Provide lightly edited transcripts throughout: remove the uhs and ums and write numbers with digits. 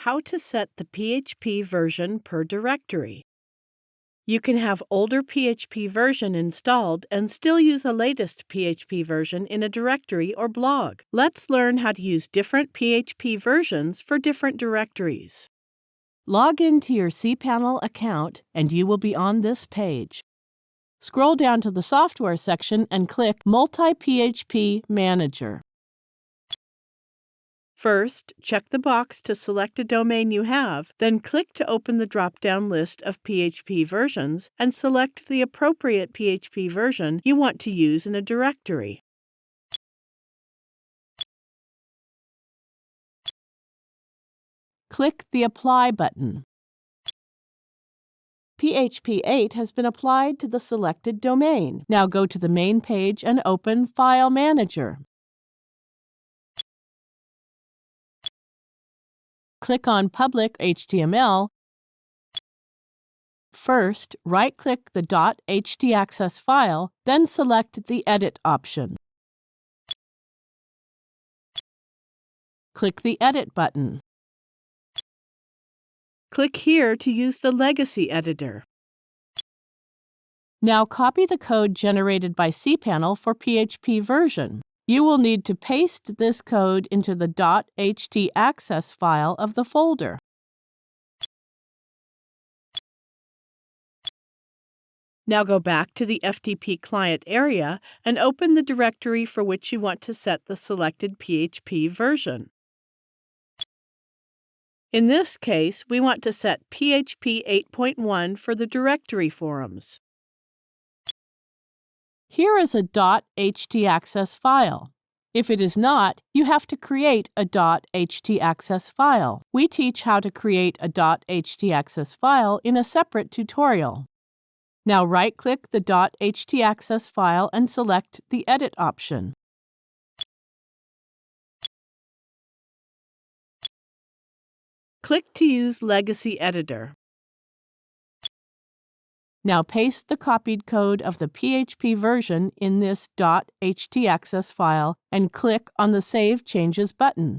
How to set the PHP version per directory. You can have older PHP version installed and still use a latest PHP version in a directory or blog. Let's learn how to use different PHP versions for different directories. Log into your cPanel account and you will be on this page. Scroll down to the Software section and click Multi-PHP Manager. First, check the box to select a domain you have, then click to open the drop-down list of PHP versions and select the appropriate PHP version you want to use in a directory. Click the Apply button. PHP 8 has been applied to the selected domain. Now go to the main page and open File Manager. Click on Public HTML. First, right-click the .htaccess file, then select the Edit option. Click the Edit button. Click here to use the legacy editor. Now copy the code generated by cPanel for PHP version. You will need to paste this code into the .htaccess file of the folder. Now go back to the FTP client area and open the directory for which you want to set the selected PHP version. In this case, we want to set PHP 8.1 for the directory forums. Here is a .htaccess file. If it is not, you have to create a .htaccess file. We teach how to create a .htaccess file in a separate tutorial. Now right-click the .htaccess file and select the Edit option. Click to use Legacy Editor. Now paste the copied code of the PHP version in this .htaccess file and click on the Save Changes button.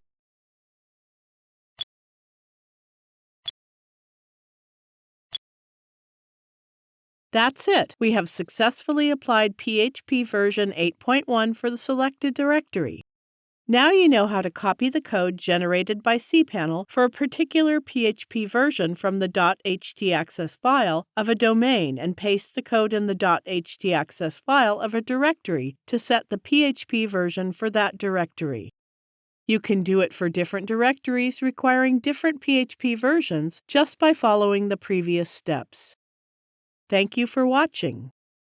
That's it! We have successfully applied PHP version 8.1 for the selected directory. Now you know how to copy the code generated by cPanel for a particular PHP version from the .htaccess file of a domain and paste the code in the .htaccess file of a directory to set the PHP version for that directory. You can do it for different directories requiring different PHP versions just by following the previous steps. Thank you for watching.